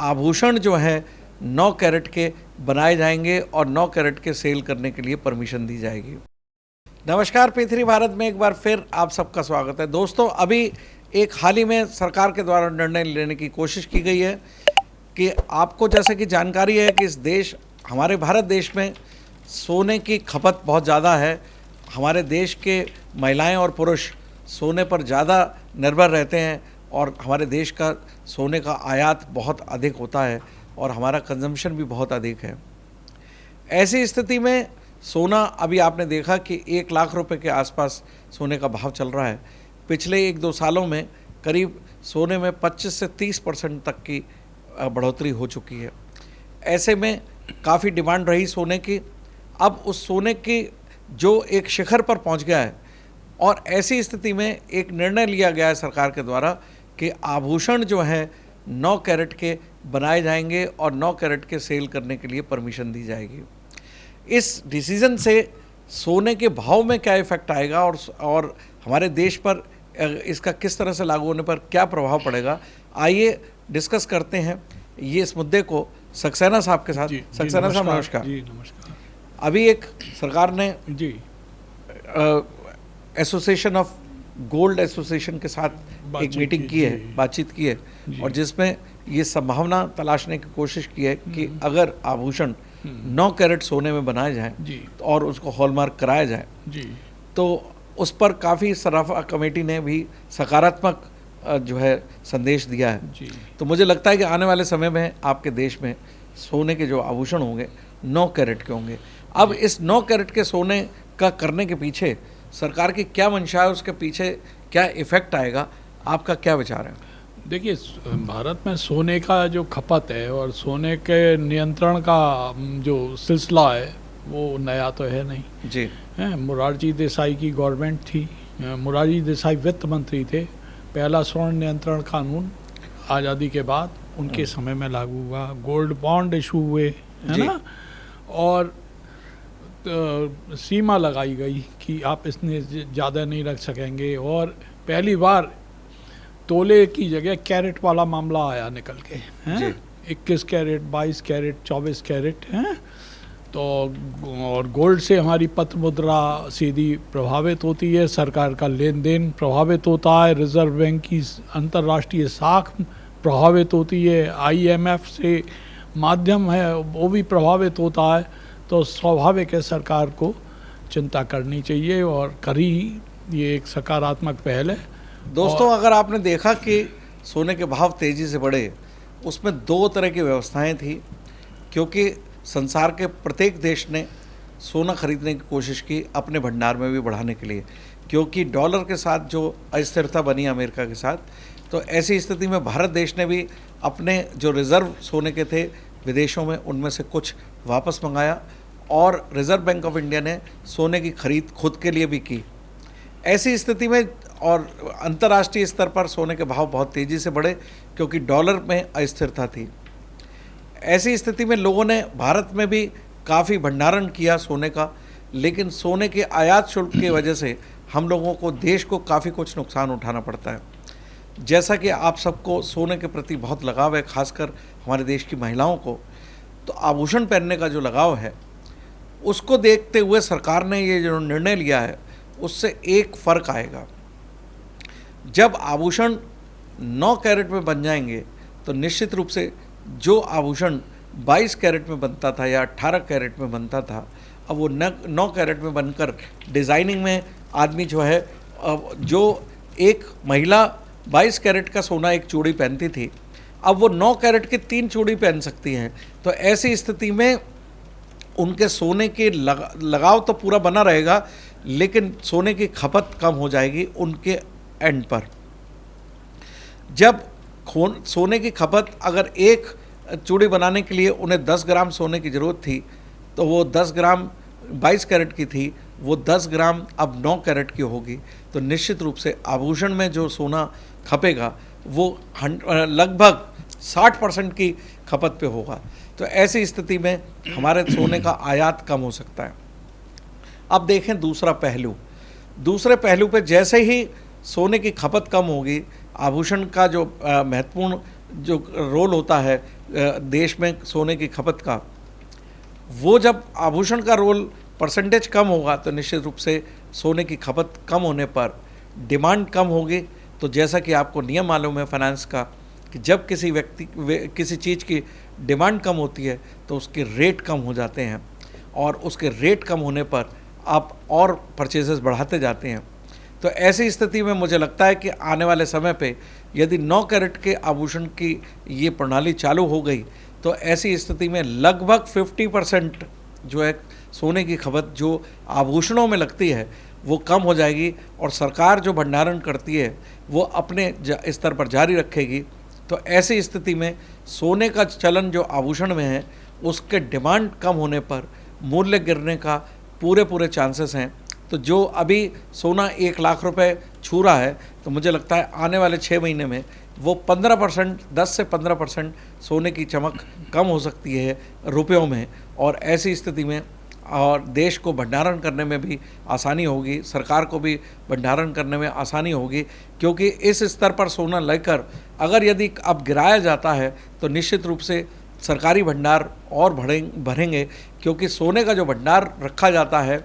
आभूषण जो है 9 कैरेट के बनाए जाएंगे और 9 कैरेट के सेल करने के लिए परमिशन दी जाएगी। नमस्कार, P3 भारत में एक बार फिर आप सबका स्वागत है। दोस्तों, अभी एक हाल ही में सरकार के द्वारा निर्णय लेने की कोशिश की गई है कि आपको जैसे कि जानकारी है कि हमारे भारत देश में सोने की खपत बहुत ज़्यादा है। हमारे देश के महिलाएं और पुरुष सोने पर ज़्यादा निर्भर रहते हैं और हमारे देश का सोने का आयात बहुत अधिक होता है और हमारा कंजम्पशन भी बहुत अधिक है। ऐसी स्थिति में सोना, अभी आपने देखा कि 1 लाख रुपए के आसपास सोने का भाव चल रहा है। पिछले 1-2 सालों में करीब सोने में 25 से 30% तक की बढ़ोतरी हो चुकी है। ऐसे में काफ़ी डिमांड रही सोने की। अब उस सोने की जो एक शिखर पर पहुंच गया है और ऐसी स्थिति में एक निर्णय लिया गया है सरकार के द्वारा कि आभूषण जो हैं 9 कैरेट के बनाए जाएंगे और 9 कैरेट के सेल करने के लिए परमिशन दी जाएगी। इस डिसीज़न से सोने के भाव में क्या इफ़ेक्ट आएगा और हमारे देश पर इसका किस तरह से लागू होने पर क्या प्रभाव पड़ेगा, आइए डिस्कस करते हैं ये इस मुद्दे को सक्सेना साहब के साथ। सक्सेना साहब नमस्कार। जी नमस्कार। अभी एक सरकार ने जी एसोसिएशन ऑफ गोल्ड एसोसिएशन के साथ एक मीटिंग की है, बातचीत की है और जिसमें ये संभावना तलाशने की कोशिश की है कि अगर आभूषण 9 कैरेट सोने में बनाए जाएं और उसको हॉलमार्क कराया जाए तो उस पर काफ़ी सराफा कमेटी ने भी सकारात्मक जो है संदेश दिया है। तो मुझे लगता है कि आने वाले समय में आपके देश में सोने के जो आभूषण होंगे 9 कैरेट के होंगे। अब इस 9 कैरेट के सोने का करने के पीछे सरकार की क्या मंशा है, उसके पीछे क्या इफ़ेक्ट आएगा, आपका क्या विचार है? देखिए, भारत में सोने का जो खपत है और सोने के नियंत्रण का जो सिलसिला है वो नया तो है नहीं जी। मोरारजी देसाई की गवर्नमेंट थी, मोरारजी देसाई वित्त मंत्री थे। पहला स्वर्ण नियंत्रण कानून आज़ादी के बाद उनके समय में लागू हुआ। गोल्ड बॉन्ड इशू हुए, है ना, और सीमा लगाई गई कि आप इसने ज़्यादा नहीं रख सकेंगे और पहली बार तोले की जगह कैरेट वाला मामला आया निकल के, हैं 21 कैरेट, 22 कैरेट, 24 कैरेट, हैं। तो और गोल्ड से हमारी पत्र मुद्रा सीधी प्रभावित होती है, सरकार का लेन देन प्रभावित होता है, रिजर्व बैंक की अंतर्राष्ट्रीय साख प्रभावित होती है, IMF से माध्यम है वो भी प्रभावित होता है। तो स्वाभाविक है सरकार को चिंता करनी चाहिए और करी, ये एक सकारात्मक पहल है। दोस्तों, अगर आपने देखा कि सोने के भाव तेज़ी से बढ़े, उसमें 2 तरह की व्यवस्थाएं थी, क्योंकि संसार के प्रत्येक देश ने सोना खरीदने की कोशिश की अपने भंडार में भी बढ़ाने के लिए, क्योंकि डॉलर के साथ जो अस्थिरता बनी अमेरिका के साथ, तो ऐसी स्थिति में भारत देश ने भी अपने जो रिज़र्व सोने के थे विदेशों में, उनमें से कुछ वापस मंगाया और रिज़र्व बैंक ऑफ इंडिया ने सोने की खरीद खुद के लिए भी की। ऐसी स्थिति में और अंतर्राष्ट्रीय स्तर पर सोने के भाव बहुत तेज़ी से बढ़े क्योंकि डॉलर में अस्थिरता थी। ऐसी स्थिति में लोगों ने भारत में भी काफ़ी भंडारण किया सोने का, लेकिन सोने के आयात शुल्क की वजह से हम लोगों को, देश को काफ़ी कुछ नुकसान उठाना पड़ता है। जैसा कि आप सबको सोने के प्रति बहुत लगाव है, खासकर हमारे देश की महिलाओं को, तो आभूषण पहनने का जो लगाव है उसको देखते हुए सरकार ने ये जो निर्णय लिया है उससे एक फ़र्क आएगा। जब आभूषण 9 कैरेट में बन जाएंगे तो निश्चित रूप से जो आभूषण 22 कैरेट में बनता था या 18 कैरेट में बनता था, अब वो 9 कैरेट में बनकर डिज़ाइनिंग में आदमी जो है, जो एक महिला 22 कैरेट का सोना एक चूड़ी पहनती थी, अब वो 9 कैरेट की 3 चूड़ी पहन सकती हैं। तो ऐसी स्थिति में उनके सोने के लगाव तो पूरा बना रहेगा, लेकिन सोने की खपत कम हो जाएगी उनके एंड पर। जब सोने की खपत अगर एक चूड़ी बनाने के लिए उन्हें 10 ग्राम सोने की ज़रूरत थी, तो वो 10 ग्राम 22 कैरेट की थी, वो 10 ग्राम अब 9 कैरेट की होगी। तो निश्चित रूप से आभूषण में जो सोना खपेगा वो लगभग 60% की खपत पे होगा। तो ऐसी स्थिति में हमारे सोने का आयात कम हो सकता है। अब देखें दूसरे पहलू पे जैसे ही सोने की खपत कम होगी, आभूषण का जो महत्वपूर्ण जो रोल होता है देश में सोने की खपत का, वो जब आभूषण का रोल परसेंटेज कम होगा तो निश्चित रूप से सोने की खपत कम होने पर डिमांड कम होगी। तो जैसा कि आपको नियम मालूम है फाइनेंस का कि जब किसी चीज़ की डिमांड कम होती है तो उसके रेट कम हो जाते हैं, और उसके रेट कम होने पर आप और परचेजेस बढ़ाते जाते हैं। तो ऐसी स्थिति में मुझे लगता है कि आने वाले समय पे यदि 9 कैरेट के आभूषण की ये प्रणाली चालू हो गई तो ऐसी स्थिति में लगभग 50% जो है सोने की खपत जो आभूषणों में लगती है वो कम हो जाएगी, और सरकार जो भंडारण करती है वो अपने स्तर पर जारी रखेगी। तो ऐसी स्थिति में सोने का चलन जो आभूषण में है उसके डिमांड कम होने पर मूल्य गिरने का पूरे चांसेस हैं। तो जो अभी सोना 1 लाख रुपए छू रहा है तो मुझे लगता है आने वाले 6 महीने में वो 15%, 10 से 15% सोने की चमक कम हो सकती है रुपयों में, और ऐसी स्थिति में और देश को भंडारण करने में भी आसानी होगी, सरकार को भी भंडारण करने में आसानी होगी, क्योंकि इस स्तर पर सोना लेकर अगर यदि अब गिराया जाता है तो निश्चित रूप से सरकारी भंडार और भरेंगे, क्योंकि सोने का जो भंडार रखा जाता है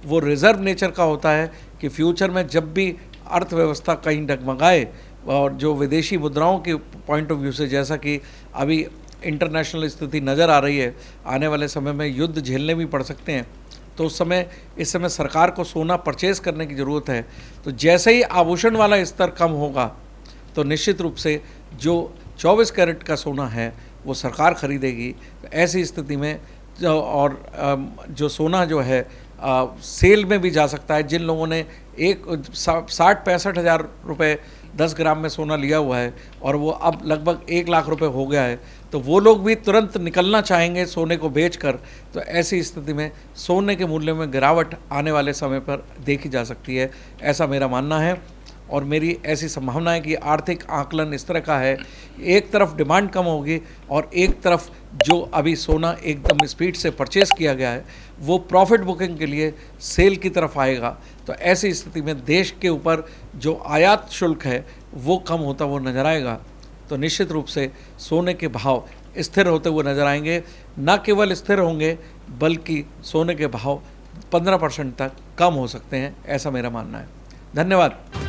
वो रिज़र्व नेचर का होता है कि फ्यूचर में जब भी अर्थव्यवस्था कहीं डगमगाए और जो विदेशी मुद्राओं के पॉइंट ऑफ व्यू से, जैसा कि अभी इंटरनेशनल स्थिति नज़र आ रही है, आने वाले समय में युद्ध झेलने भी पड़ सकते हैं, तो इस समय सरकार को सोना परचेज़ करने की ज़रूरत है। तो जैसे ही आभूषण वाला स्तर कम होगा तो निश्चित रूप से जो 24 कैरेट का सोना है वो सरकार खरीदेगी। तो ऐसी स्थिति में जो सोना जो है सेल में भी जा सकता है। जिन लोगों ने 60-65 हज़ार रुपये 10 ग्राम में सोना लिया हुआ है और वो अब लगभग 1 लाख रुपए हो गया है, तो वो लोग भी तुरंत निकलना चाहेंगे सोने को बेचकर। तो ऐसी स्थिति में सोने के मूल्य में गिरावट आने वाले समय पर देखी जा सकती है, ऐसा मेरा मानना है। और मेरी ऐसी संभावना है कि आर्थिक आकलन इस तरह का है, एक तरफ डिमांड कम होगी और एक तरफ जो अभी सोना एकदम स्पीड से परचेज़ किया गया है वो प्रॉफिट बुकिंग के लिए सेल की तरफ आएगा। तो ऐसी स्थिति में देश के ऊपर जो आयात शुल्क है वो कम होता हुआ नजर आएगा। तो निश्चित रूप से सोने के भाव स्थिर होते हुए नजर आएंगे। न केवल स्थिर होंगे बल्कि सोने के भाव 15% तक कम हो सकते हैं, ऐसा मेरा मानना है। धन्यवाद।